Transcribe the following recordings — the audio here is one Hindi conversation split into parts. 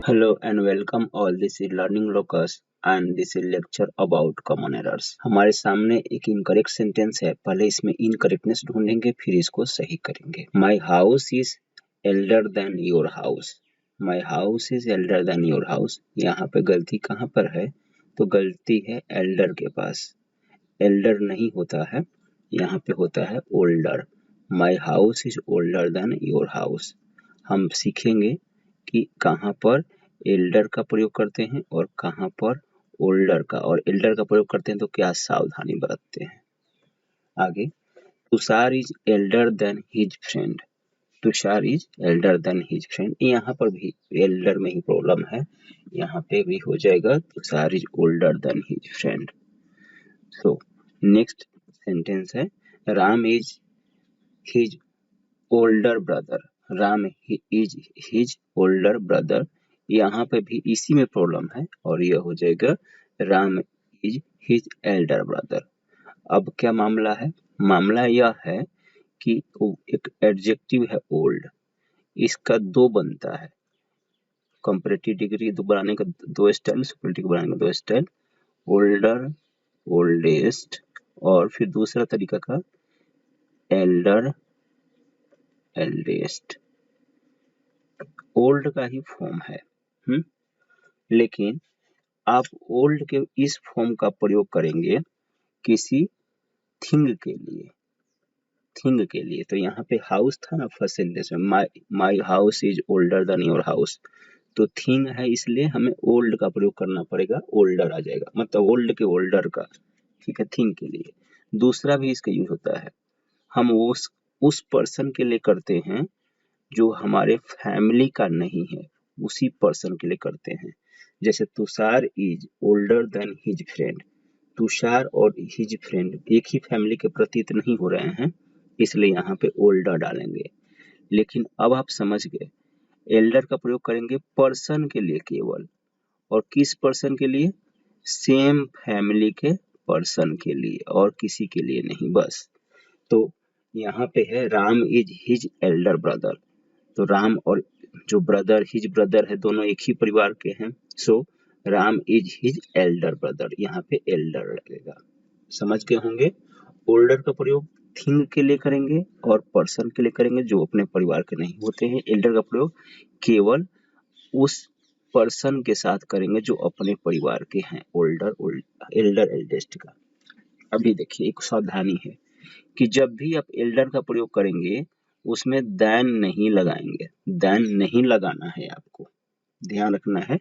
Hello and welcome all. This is Learning Locus and this is lecture about common errors. हमारे सामने एक इनकरेक्ट सेंटेंस है, पहले इसमें इनकरेक्टनेस ढूंढेंगे फिर इसको सही करेंगे। My house is elder than your house. My house is elder than your house. यहाँ पे गलती कहाँ पर है? तो गलती है एल्डर के पास। एल्डर नहीं होता है, यहाँ पे होता है older. My house is older than your house. हम सीखेंगे कि कहाँ पर एल्डर का प्रयोग करते हैं और कहाँ पर ओल्डर का, और एल्डर का प्रयोग करते हैं तो क्या सावधानी बरतते हैं। आगे, Tushar is elder than his friend. Tushar is elder than his friend, यहाँ पर भी एल्डर में ही प्रॉब्लम है, यहाँ पे भी हो जाएगा Tushar is older than his friend. So next sentence है Ram is his older brother. Ram is his older brother, यहाँ पे भी इसी में प्रॉब्लम है और यह हो जाएगा Ram is his elder brother. अब क्या मामला है? मामला यह है कि एक एडजेक्टिव है ओल्ड, इसका दो बनता है। कंपैरेटिव डिग्री बनाने का दो स्टाइल, सुपरलेटिव बनाने का दो स्टाइल, ओल्डर, ओल्डेस्ट, और फिर दूसरा तरीका का एल्डर, एल्डेस्ट। ओल्ड का ही फॉर्म है, लेकिन आप ओल्ड के इस फॉर्म का प्रयोग करेंगे किसी थिंग के लिए। थिंग के लिए तो यहाँ पे हाउस था ना फर्स्ट सेंटेंस में, my house is older then your house, तो थिंग है इसलिए हमें ओल्ड का प्रयोग करना पड़ेगा, ओल्डर आ जाएगा, मतलब ओल्ड के ओल्डर का, ठीक है, थिंग के लिए। दूसरा भी इसका यूज होता है, हम उस पर्सन के लिए करते हैं जो हमारे फैमिली का नहीं है, उसी पर्सन के लिए करते हैं। जैसे Tushar is older than his friend, Tushar और हिज फ्रेंड एक ही फैमिली के प्रतीत नहीं हो रहे हैं, इसलिए यहाँ पे ओल्डर डालेंगे। लेकिन अब आप समझ गए, एल्डर का प्रयोग करेंगे पर्सन के लिए केवल, और किस पर्सन के लिए? सेम फैमिली के पर्सन के लिए, और किसी के लिए नहीं, बस। तो यहाँ पे है Ram is his elder brother, तो राम और जो ब्रदर, हिज ब्रदर है, दोनों एक ही परिवार के हैं, so Ram is his elder brother, यहाँ पे एल्डर लगेगा। समझ गए होंगे, ओल्डर का प्रयोग थिंग के लिए करेंगे और पर्सन के लिए करेंगे जो अपने परिवार के नहीं होते हैं। एल्डर का प्रयोग केवल उस पर्सन के साथ करेंगे जो अपने परिवार के हैं, ओल्डर, एल्डर, एल्डेस्ट का। अभी देखिए एक सावधानी है कि जब भी आप एल्डर का प्रयोग करेंगे उसमें देन नहीं लगाएंगे, देन नहीं लगाना है, आपको ध्यान रखना है।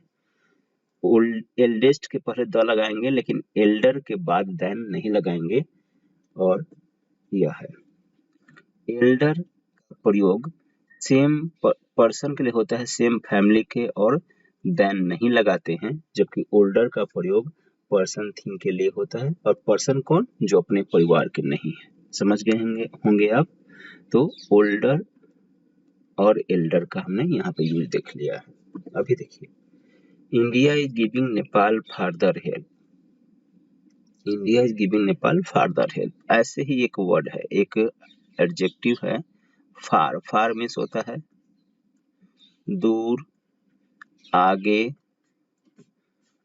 एल्डेस्ट के पहले द लगाएंगे, लेकिन एल्डर के बाद देन नहीं लगाएंगे। और यह है एल्डर का प्रयोग सेम पर्सन के लिए होता है, सेम फैमिली के, और देन नहीं लगाते हैं, जबकि ओल्डर का प्रयोग पर्सन थिंग के लिए होता है, और पर्सन कौन? जो अपने परिवार के नहीं है। समझ गए होंगे आप। तो ओल्डर और एल्डर का हमने यहाँ पे यूज देख लिया है। अभी देखिए, India is giving Nepal further help. India is giving Nepal further help, ऐसे ही एक वर्ड है, एक एडजेक्टिव है फार। फार मीन्स होता है दूर, आगे,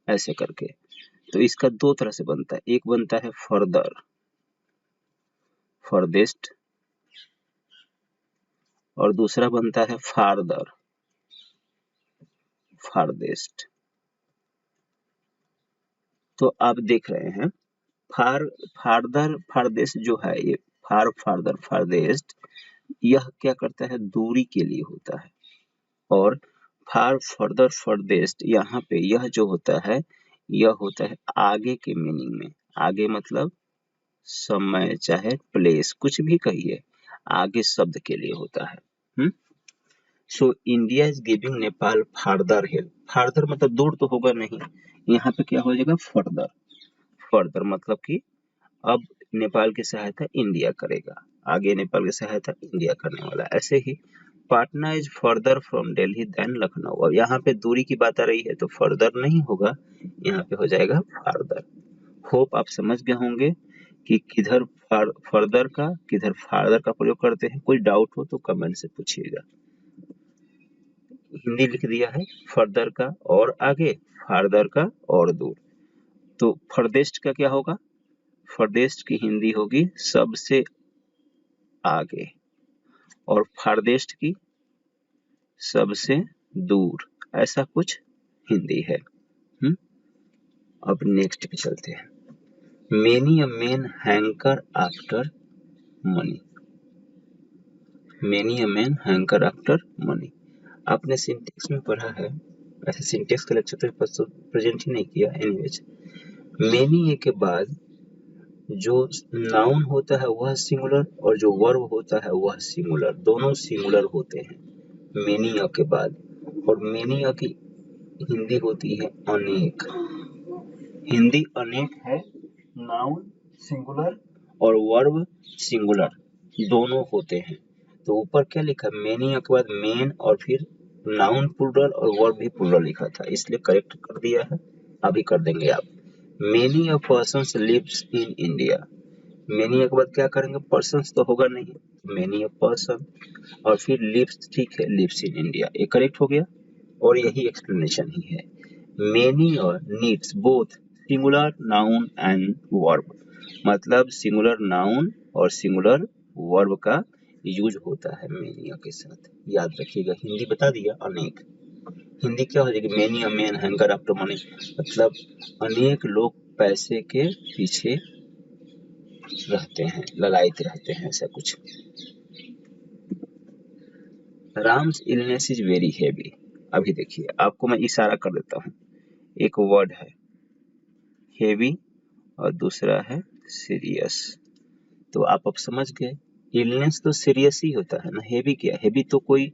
ऐसे करके। तो इसका दो तरह से बनता है, एक बनता है फर्दर, फर्देस्ट, और दूसरा बनता है फारदर, फारदेस्ट। तो आप देख रहे हैं फारदर, फारदेस्ट जो है, ये फार, फारदर, फारदेस्ट, यह क्या करता है? दूरी के लिए होता है। और फार, फर्दर, फर्देस्ट, यहाँ पे यह जो होता है, यह होता है आगे के मीनिंग में। आगे मतलब समय, चाहे प्लेस, कुछ भी कहिए, आगे शब्द के लिए होता है। So India is giving Nepal further help. Further मतलब दूर तो होगा नहीं, यहाँ पे क्या हो जाएगा? फर्दर। फर्दर मतलब कि अब नेपाल की सहायता इंडिया करेगा, आगे नेपाल की सहायता इंडिया करने वाला। ऐसे ही Patna is further from Delhi than Lucknow, और यहाँ पे दूरी की बात आ रही है तो फर्दर नहीं होगा, यहाँ पे हो जाएगा फारदर। होप आप समझ गए होंगे कि किधर फर्दर का, किधर फारदर का प्रयोग करते हैं। कोई डाउट हो तो कमेंट से पूछिएगा। हिंदी लिख दिया है फर्दर का और आगे, फार्दर का और दूर। तो फर्देस्ट का क्या होगा? फर्देस्ट की हिंदी होगी सबसे आगे, और फार्देस्ट की सबसे दूर, ऐसा कुछ हिंदी है। अब नेक्स्ट पे चलते हैं। Many a man hanker after money. Many a man hanker after money, आपने सिंटेक्स में पढ़ा है, ऐसे सिंटेक्स का लेक्चर तो प्रेजेंट ही नहीं किया। एनीवेज, मेनी के बाद जो नाउन होता है वह सिंगुलर और जो वर्ब होता है वह सिंगुलर, दोनों सिंगुलर होते हैं मेनी के बाद। और मेनी की हिंदी होती है अनेक। हिंदी अनेक है, नाउन सिंगुलर और वर्ब सिंगुलर दोनों होते हैं। तो ऊपर क्या लिखा, मेनी के बाद मेन और फिर नाउन प्लूरल और वर्ब भी प्लूरल लिखा था, इसलिए करेक्ट कर दिया है, अभी कर देंगे आप। Many a persons lives in India. Many के बाद क्या करेंगे, पर्सन्स तो होगा नहीं, मेनी अ पर्सन और फिर लिव्स, ठीक है, लिव्स इन इंडिया, ये करेक्ट हो गया और यही एक्सप्लेनेशन ही है। मेनी और needs both singular noun and verb, मतलब सिंगुलर नाउन और सिंगुलर वर्ब का यूज होता है मेनी के साथ, याद रखिएगा। हिंदी बता दिया अनेक, हिंदी क्या हो जाएगी, many a man hanker after money, मतलब अनेक लोग पैसे के पीछे रहते हैं, ललायत रहते हैं, ऐसा कुछ। Ram's illness is very heavy. अभी देखिए, आपको मैं इशारा कर देता हूँ, एक वर्ड है हेवी और दूसरा है सीरियस, तो आप अब समझ गए, इलनेस तो सीरियस ही होता है ना, हेवी क्या, हेवी तो कोई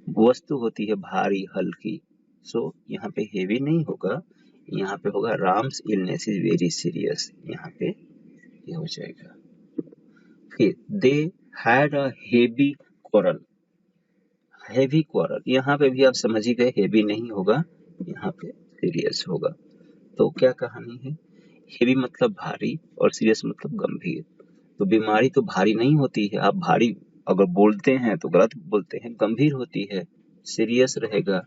वस्तु होती है भारी हल्की, सो यहाँ पे हेवी नहीं होगा, यहाँ पे होगा Ram's illness is very serious, यहाँ पे ये हो जाएगा। फिर they had a heavy quarrel, heavy quarrel, यहाँ पे भी आप समझ ही गए, हेवी नहीं होगा, यहाँ पे सीरियस होगा। तो क्या कहानी है, हेवी मतलब भारी और सीरियस मतलब गंभीर। तो बीमारी तो भारी नहीं होती है, आप भारी अगर बोलते हैं तो गलत बोलते हैं, गंभीर होती है, सीरियस रहेगा।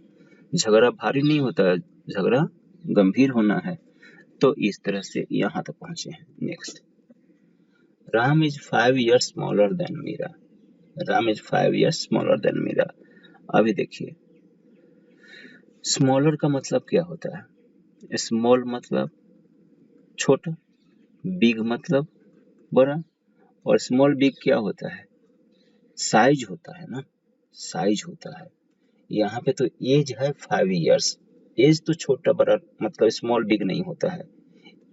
झगड़ा भारी नहीं होता है, झगड़ा गंभीर होना है। तो इस तरह से यहाँ तक पहुंचे हैं। Next, Ram is 5 years smaller than Meera. Ram is 5 years smaller than Meera. अभी देखिए, स्मॉलर का मतलब क्या होता है, स्मॉल मतलब छोटा, बिग मतलब बड़ा, और स्मॉल बिग क्या होता है, साइज होता है ना, साइज होता है। यहाँ पे तो एज है 5 years, एज तो छोटा बड़ा मतलब स्मॉल बिग नहीं होता है,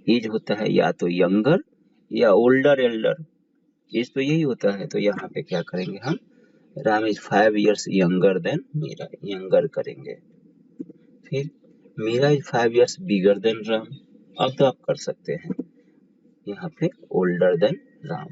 एज होता है या तो यंगर या ओल्डर एल्डर, एज तो यही होता है। तो यहाँ पे क्या करेंगे हम, Ram is 5 years younger than Meera, younger करेंगे। फिर Meera is 5 years bigger than Ram, अब तो आप कर सकते हैं यहाँ पे older than Ram.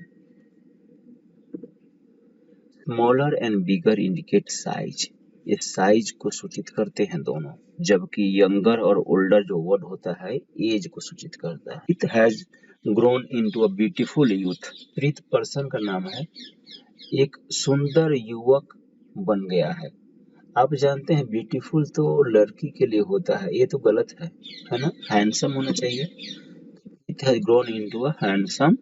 Smaller and bigger indicate size, ये साइज को सूचित करते हैं दोनों, जबकि यंगर और ओल्डर जो वर्ड होता है एज को सूचित करता है। It has grown into a beautiful youth, Preet person का नाम है, एक सुंदर युवक बन गया है। आप जानते हैं ब्यूटीफुल तो लड़की के लिए होता है, ये तो गलत है ना, हैंडसम होना चाहिए। It has grown into a handsome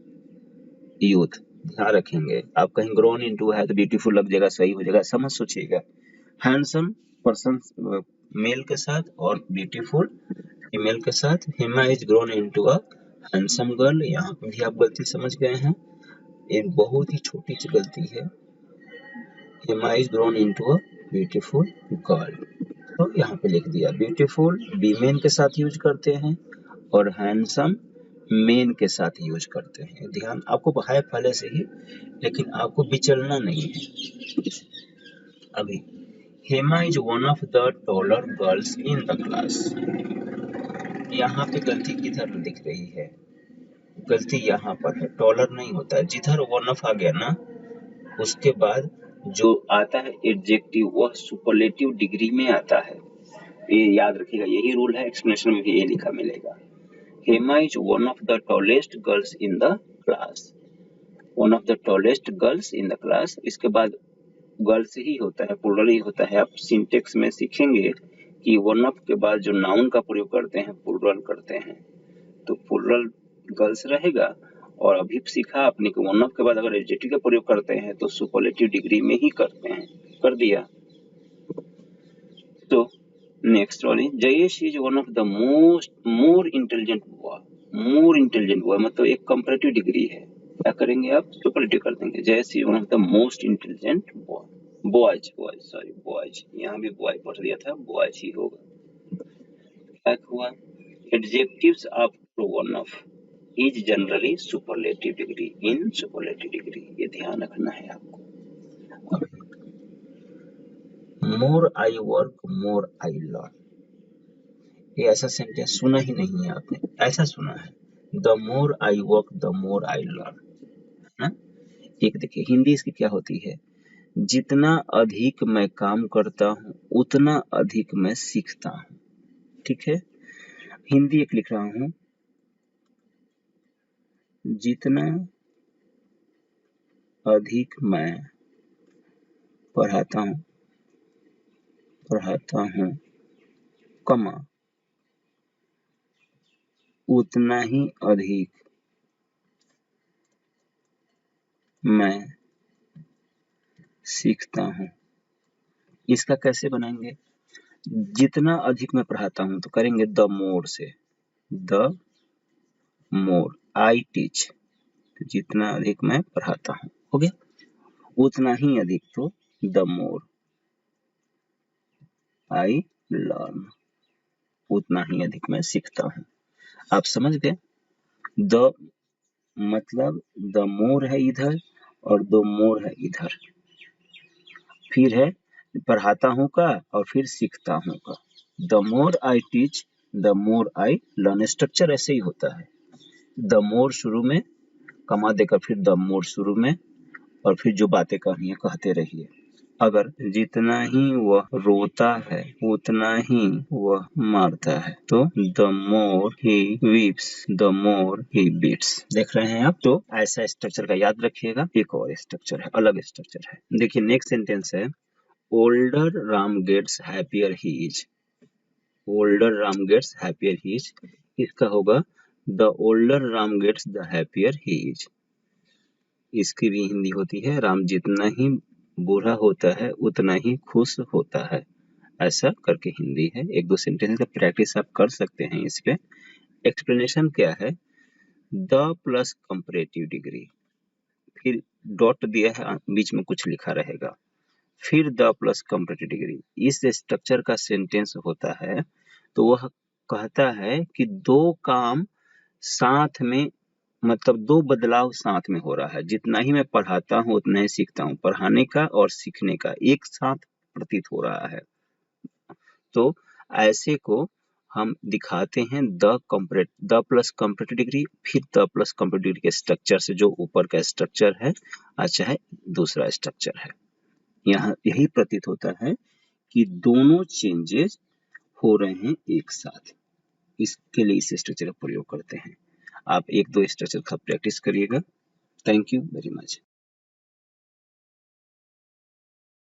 youth, ध्यान रखेंगे, आप कहीं ग्रोन इनटू है तो ब्यूटीफुल लग जाएगा, सही हो जाएगा, समझ सोचिएगा। हैंडसम पर्सन मेल के साथ और ब्यूटीफुल फीमेल के साथ। Hema is grown into a handsome girl, यहाँ पे भी आप गलती समझ गए हैं, एक बहुत ही छोटी सी गलती है, Hema is grown into a beautiful girl. तो यहाँ पे लिख दिया, ब्यूटीफुल वीमेन के साथ यूज करते हैं और हैंडसम मेन के साथ यूज करते हैं। ध्यान, आपको है पहले से ही, लेकिन आपको विचलना नहीं है। अभी Hema is one of the taller girls in the class, यहाँ पे गलती किधर दिख रही है, गलती यहाँ पर है, टॉलर नहीं होता है, जिधर वन ऑफ आ गया ना उसके बाद जो आता है एडजेक्टिव वह सुपरलेटिव डिग्री में आता है, ये याद रखिएगा, यही रूल है, एक्सप्लेनेशन में भी ये लिखा मिलेगा। Hema is one of the tallest girls in the class, one of the tallest girls in the class, इसके बाद गर्ल्स ही होता है, प्लूरल ही होता है। आप सिंटेक्स में सीखेंगे कि वन ऑफ के बाद जो नाउन का प्रयोग करते हैं प्लूरल करते हैं, तो प्लूरल गर्ल्स रहेगा। और अभी सीखा आपने कि वन ऑफ के बाद अगर एडजेक्टिव का प्रयोग करते हैं तो सुपरलेटिव डिग्री में ही करते हैं। कर दिया। तो नेक्स्ट वाली, Jayesh is one of the more intelligent boy. More intelligent boy मतलब एक कंपैरेटिव डिग्री है। क्या करेंगे आप? सुपरलेटिव कर देंगे। Jayesh is one of the most intelligent boy. Boys, यहाँ भी बॉय पढ़ दिया था, बॉयज ही होगा। क्या हुआ? Adjectives after one of is generally superlative degree in superlative degree, ये ध्यान रखना है आपको। मोर I work more I learn, ये ऐसा सेंटेंस सुना ही नहीं है आपने, ऐसा सुना है the more I work the more I learn. एक देखिए हिंदी इसकी क्या होती है, जितना अधिक मैं काम करता हूँ उतना अधिक मैं सीखता हूँ। ठीक है, हिंदी एक लिख रहा हूँ, जितना अधिक मैं पढ़ाता हूँ कमा उतना ही अधिक मैं सीखता हूँ। इसका कैसे बनाएंगे? जितना अधिक मैं पढ़ाता हूँ तो करेंगे द मोर से, द मोर आई टीच, जितना अधिक मैं पढ़ाता हूँ, हो गया। उतना ही अधिक तो द मोर आई लर्न, उतना ही अधिक मैं सीखता हूँ। आप समझ गए? द मतलब द मोर है इधर और दो मोर है इधर, फिर है पढ़ाता हूँ का और फिर सीखता हूँ का। The more I teach the more I learn, structure ऐसे ही होता है। द मोर शुरू में, कमा देकर फिर द मोर शुरू में, और फिर जो बातें कहनी है कहते रहिए। अगर जितना ही वह रोता है उतना ही वह मारता है तो the more he weeps the more he beats. देख रहे हैं आप? तो ऐसा स्ट्रक्चर का याद रखिएगा। एक और स्ट्रक्चर है, अलग स्ट्रक्चर है। देखिए नेक्स्ट सेंटेंस है, older Ram gets happier he is. Older Ram gets happier he is, इसका होगा the older Ram gets the happier he is. इसकी भी हिंदी होती है, राम जितना ही बूढ़ा होता है उतना ही खुश होता है। ऐसा करके हिंदी है। एक दो सेंटेंस का प्रैक्टिस आप कर सकते हैं इस पे। एक्सप्लेनेशन क्या है? द प्लस कंपैरेटिव डिग्री, फिर डॉट दिया है, बीच में कुछ लिखा रहेगा, फिर द प्लस कंपैरेटिव डिग्री। इस स्ट्रक्चर का सेंटेंस होता है तो वह कहता है कि दो काम साथ में, मतलब दो बदलाव साथ में हो रहा है। जितना ही मैं पढ़ाता हूँ उतना ही सीखता हूँ, पढ़ाने का और सीखने का एक साथ प्रतीत हो रहा है। तो ऐसे को हम दिखाते हैं द प्लस कंपैरेटिव डिग्री, फिर द प्लस कंपैरेटिव डिग्री के स्ट्रक्चर से, जो ऊपर का स्ट्रक्चर है, अच्छा है दूसरा स्ट्रक्चर है। यहाँ यही प्रतीत होता है कि दोनों चेंजेस हो रहे हैं एक साथ। इसके लिए इस स्ट्रक्चर का प्रयोग करते हैं। आप एक दो स्ट्रक्चर का प्रैक्टिस करिएगा। Thank you very much.